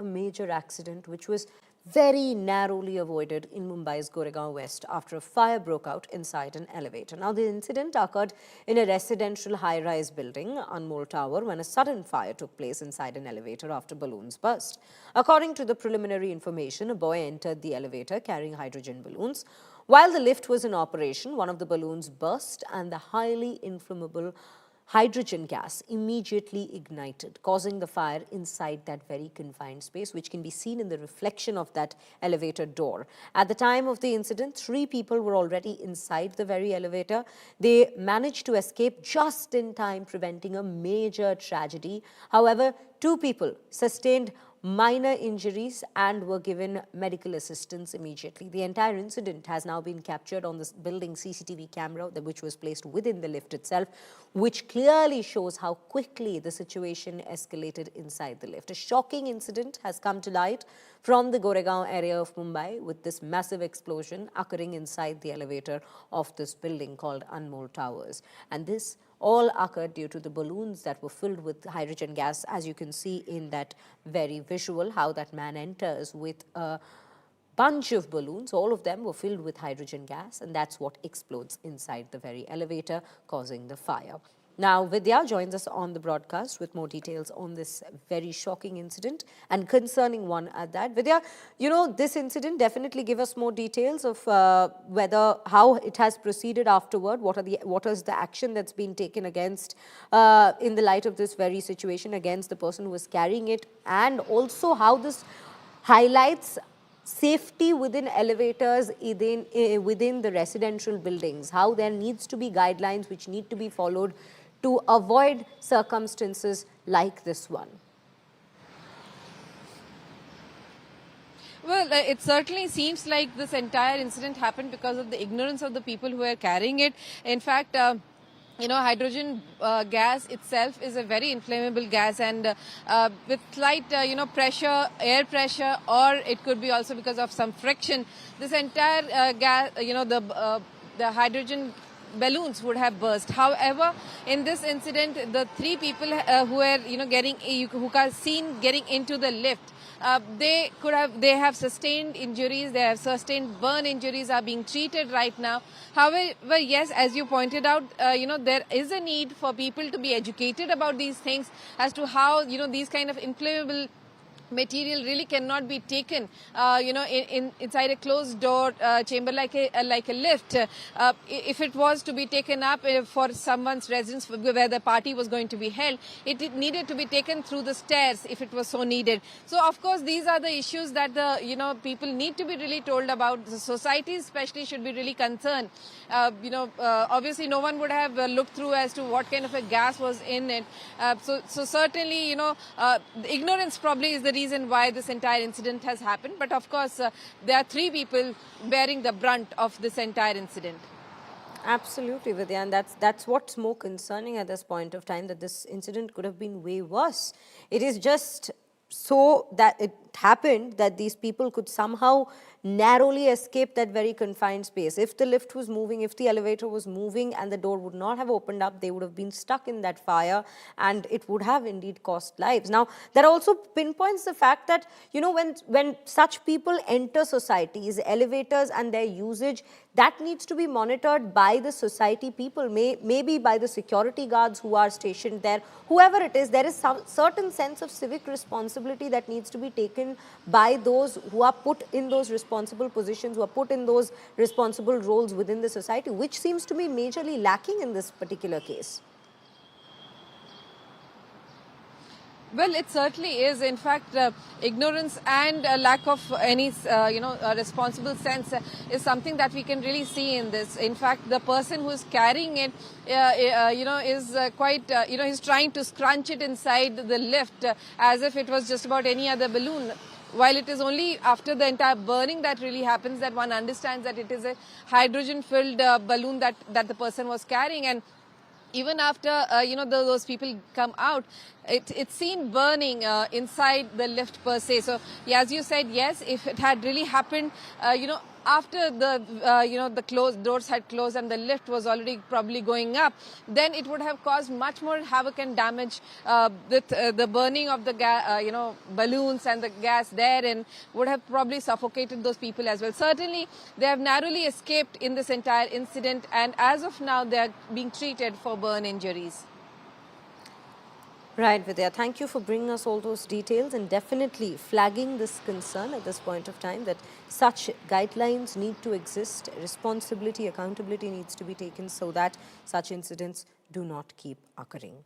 major accident which was very narrowly avoided in Mumbai's Goregaon West after a fire broke out inside an elevator. Now, the incident occurred in a residential high-rise building, Anmol Tower, when a sudden fire took place inside an elevator after balloons burst. According to the preliminary information, a boy entered the elevator carrying hydrogen balloons. While the lift was in operation, one of the balloons burst and the highly inflammable hydrogen gas immediately ignited, causing the fire inside that very confined space, which can be seen in the reflection of that elevator door. At the time of the incident, 3 people were already inside the very elevator. They managed to escape just in time, preventing a major tragedy. However, 2 people sustained minor injuries and were given medical assistance immediately. The entire incident has now been captured on this building CCTV camera, which was placed within the lift itself, which clearly shows how quickly the situation escalated inside the lift. A shocking incident has come to light from the Goregaon area of Mumbai, with this massive explosion occurring inside the elevator of this building called Anmol Towers. And this all occurred due to the balloons that were filled with hydrogen gas, as you can see in that very visual, how that man enters with a bunch of balloons. All of them were filled with hydrogen gas, and that's what explodes inside the very elevator, causing the fire. Now, Vidya joins us on the broadcast with more details on this very shocking incident and concerning one at that. Vidya, you know, this incident definitely give us more details of how it has proceeded afterward. What is the action that's been taken against, in the light of this very situation, against the person who was carrying it, and also how this highlights safety within elevators within the residential buildings, how there needs to be guidelines which need to be followed to avoid circumstances like this one. Well, it certainly seems like this entire incident happened because of the ignorance of the people who were carrying it. In fact, hydrogen gas itself is a very inflammable gas, and with slight, pressure, air pressure, or it could be also because of some friction, this entire gas, the hydrogen balloons would have burst. However, in this incident, the 3 people who were, who are seen getting into the lift, they have sustained injuries. They have sustained burn injuries, are being treated right now. However, yes, as you pointed out, there is a need for people to be educated about these things as to how, these kind of inflammable material really cannot be taken, inside a closed door chamber like a lift. If it was to be taken up for someone's residence where the party was going to be held, it needed to be taken through the stairs if it was so needed. So, of course, these are the issues that the people need to be really told about. The society especially should be really concerned. Obviously, no one would have looked through as to what kind of a gas was in it. So certainly, ignorance probably is the reason why this entire incident has happened. But of course, there are 3 people bearing the brunt of this entire incident. Absolutely, Vidya, and that's what's more concerning at this point of time, that this incident could have been way worse. It is just so that it happened that these people could somehow narrowly escape that very confined space. If the lift was moving, if the elevator was moving and the door would not have opened up, they would have been stuck in that fire, and it would have indeed cost lives. Now, that also pinpoints the fact that, when such people enter societies, elevators and their usage, that needs to be monitored by the society people, maybe by the security guards who are stationed there. Whoever it is, there is some certain sense of civic responsibility that needs to be taken by those who are put in those responsible positions, who are put in those responsible roles within the society, which seems to be majorly lacking in this particular case. Well, it certainly is. In fact, ignorance and lack of any, responsible sense is something that we can really see in this. In fact, the person who is carrying it, is quite, he's trying to scrunch it inside the lift as if it was just about any other balloon. While it is only after the entire burning that really happens that one understands that it is a hydrogen-filled balloon that the person was carrying. And even after, those people come out, it's seen burning inside the lift per se. So, as you said, yes, if it had really happened, after the closed doors had closed and the lift was already probably going up, then it would have caused much more havoc and damage with the burning of the balloons and the gas therein would have probably suffocated those people as well. Certainly, they have narrowly escaped in this entire incident, and as of now, they are being treated for burn injuries. Right, Vidya. Thank you for bringing us all those details and definitely flagging this concern at this point of time that such guidelines need to exist, responsibility, accountability needs to be taken so that such incidents do not keep occurring.